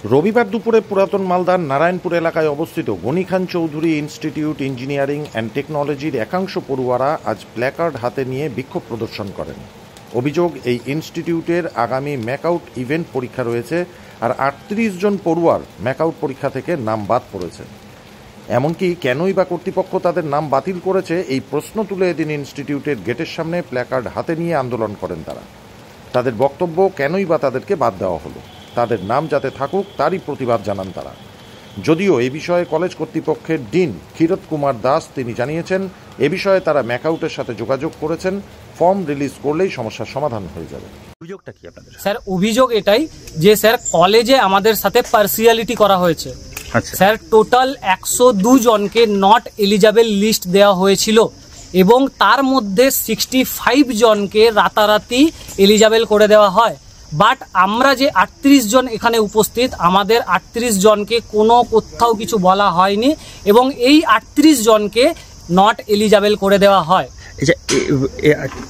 রবিবার দুপুরে পুরাতন মালদার নারায়ণপুর এলাকায় অবস্থিত Gani Khan Chowdhury institute engineering and টেকনোলজির একাংশ পড়ুয়ারা আজ প্ল্যাকার্ড হাতে নিয়ে বিক্ষোভ প্রদর্শন করেন। অভিযোগ, এই ইনস্টিটিউটের আগামী ম্যাকআউট ইভেন্ট পরীক্ষা রয়েছে, আর 38 জন পড়ুয়ার ম্যাকআউট পরীক্ষা থেকে নাম বাদ পড়েছে। এমনকি কেনই বা কর্তৃপক্ষ তাদের নাম বাতিল করেছে, এই প্রশ্ন তুলে এদিন ইনস্টিটিউটের গেটের সামনে প্ল্যাকার্ড হাতে নিয়ে আন্দোলন করেন তারা। তাদের বক্তব্য, কেনই বা তাদেরকে বাদ দেওয়া হলো, তাদের নাম যাতে থাকুক তারই প্রতিবাদ জানান তারা। যদিও এ বিষয়ে কলেজ কর্তৃপক্ষের ডিন ক্ষীরত কুমার দাস তিনি জানিয়েছেন, এ বিষয়ে তারা ম্যাকআউটের সাথে যোগাযোগ করেছেন, ফর্ম রিলিজ করলেই সমস্যার সমাধান হয়ে যাবে। অভিযোগটা কি আপনাদের? স্যার, অভিযোগ এটাই যে স্যার কলেজে আমাদের সাথে পার্সিয়ালিটি করা হয়েছে। স্যার, টোটাল 102 জনকে নট এলিজিবল লিস্ট দেওয়া হয়েছিল এবং তার মধ্যে 65 জনকে রাতারাতি এলিজিবল করে দেওয়া হয়। বাট আমরা যে 38 জন এখানে উপস্থিত, আমাদের 38 জনকে কোনো কোথাও কিছু বলা হয়নি এবং এই 38 জনকে নট এলিজিবল করে দেওয়া হয়।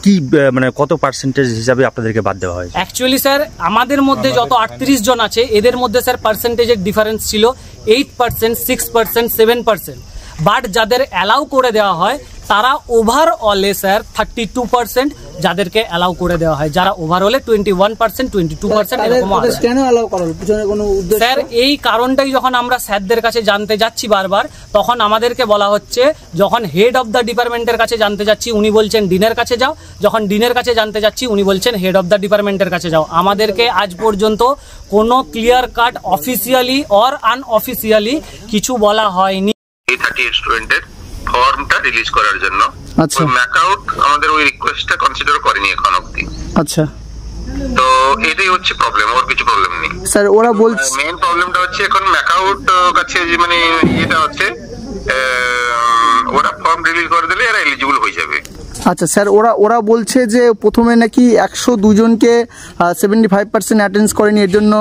কি মানে কত পার্সেন্টেজ হিসাবে আপনাদেরকে বাদ দেওয়া হয়? অ্যাকচুয়ালি স্যার, আমাদের মধ্যে যত 38 জন আছে এদের মধ্যে স্যার পার্সেন্টেজের ডিফারেন্স ছিল 8%, 6%, 7%। বাট যাদের অ্যালাউ করে দেওয়া হয় তারা ওভারঅলে স্যার 32% যাদেরকে অ্যালাউ করে দেওয়া হয়, যারা ওভারঅলে 21%, 22% এরকম। স্যার, এই কারণটাই যখন আমরা স্যারদের কাছে জানতে যাচ্ছি বারবার, তখন আমাদেরকে বলা হচ্ছে, যখন হেড অফ দ্য ডিপার্টমেন্টের কাছে জানতে যাচ্ছি উনি বলছেন ডিনের কাছে যাও, যখন ডিনের কাছে জানতে যাচ্ছি উনি বলছেন হেড অফ দ্য ডিপার্টমেন্টের কাছে যাও। আমাদেরকে আজ পর্যন্ত কোনো clear cut officially or unofficially কিছু বলা হয়নি। 38 স্টুডেন্টের ফর্মটা রিলিজ করার জন্য ম্যাকআউট আমাদের ওই রিকোয়েস্টটা কনসিডার করেনি এখন অবধি। আচ্ছা, তো এটাই হচ্ছে প্রবলেম, ওর কিছু প্রবলেম নেই স্যার। ওরা বলছে মেইন প্রবলেমটা হচ্ছে এখন ম্যাকআউট কাছে যে মানে এটা হচ্ছে ওরা ফর্ম রিলিজ করে দিলে এরা এলিজিবল হয়ে যাবে। আচ্ছা স্যার, ওরা বলছে যে প্রথমে নাকি 102 জনকে 75% অ্যাটেন্ড করেনি, এর জন্য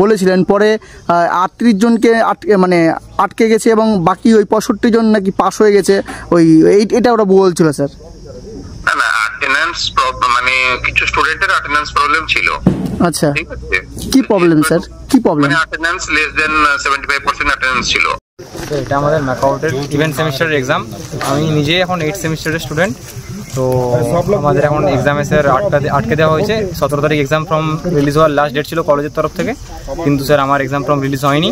বলেছিলেন, পরে 38 জনকে মানে আটকে গেছে এবং বাকি ওই 65 জন নাকি পাস হয়ে গেছে, এটা ওরা বলছিল স্যার। না না, অ্যাটেন্ডেন্স মানে কিছু স্টুডেন্টের অ্যাটেন্ডেন্স প্রবলেম ছিল। আচ্ছা, কি প্রবলেম স্যার? কি problem? Attendance less than 75% attendance ছিল। এটা আমাদের ম্যাকআউটের ইভেন্ট সেমিস্টারের এক্সাম। আমি নিজে এখন 8 সেমিস্টারের স্টুডেন্ট। তো আমাদের এখন এক্সামে স্যার আটকে দেওয়া হয়েছে। 17 তারিখ এক্সাম ফর্ম রিলিজ হওয়ার লাস্ট ডেট ছিল কলেজের তরফ থেকে, কিন্তু স্যার আমার এক্সাম ফর্ম রিলিজ হয়নি।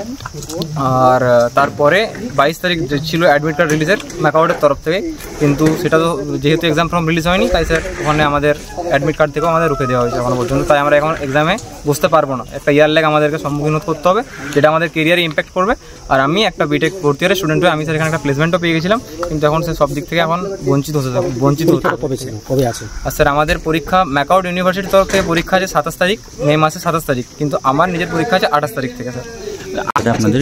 আর তারপরে 22 তারিখ ছিল অ্যাডমিট কার্ড রিলিজের ম্যাকআউটের তরফ থেকে, কিন্তু সেটা তো যেহেতু এক্সাম ফর্ম রিলিজ হয়নি, তাই স্যার ওখানে আমাদের অ্যাডমিট কার্ড থেকেও আমাদের রুখে দেওয়া হয়েছে এখনো পর্যন্ত। তাই আমরা এখন এক্সামে বসতে পারবো না। একটা ইয়ার ল্যাগ আমাদেরকে সম্মুখীন করতে হবে, যেটা আমাদের কেরিয়ারে ইম্প্যাক্ট করবে। আর আমি একটা বিটেক ফোর্থ ইয়ারের স্টুডেন্ট হয়ে আমি স্যার এখানে একটা প্লেসমেন্টও পেয়ে গেছিলাম, কিন্তু এখন সে সব দিক থেকে এখন বঞ্চিত হতে আছে। আর স্যার আমাদের পরীক্ষা ম্যাকআউট ইউনিভার্সিটির তরফ থেকে পরীক্ষা আছে 27 তারিখ, মে মাসে 27 তারিখ, কিন্তু আমার নিজের পরীক্ষা আছে 28 তারিখ থেকে স্যার। আপনাদের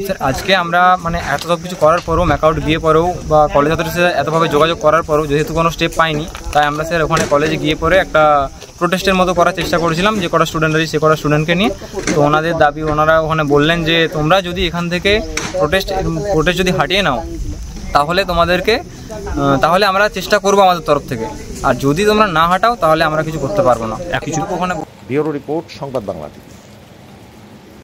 স্যার আজকে আমরা মানে এত সব কিছু করার পরেও, ম্যাকআউট দিয়ে পরেও বা কলেজ ছাত্রদের সাথে এতভাবে যোগাযোগ করার পরেও যেহেতু কোনো স্টেপ পাইনি, তাই আমরা স্যার ওখানে কলেজে গিয়ে পরে একটা প্রোটেস্টের মতো করার চেষ্টা করেছিলাম, যে কটা স্টুডেন্ট আছে সে কটা স্টুডেন্টকে নিয়ে। তো ওনাদের দাবি, ওনারা ওখানে বললেন যে তোমরা যদি এখান থেকে প্রোটেস্ট যদি হাঁটিয়ে নাও তাহলে আমরা চেষ্টা করবো আমাদের তরফ থেকে, আর যদি তোমরা না হাঁটাও তাহলে আমরা কিছু করতে পারবো না। ব্যুরো রিপোর্ট, সংবাদ বাংলা।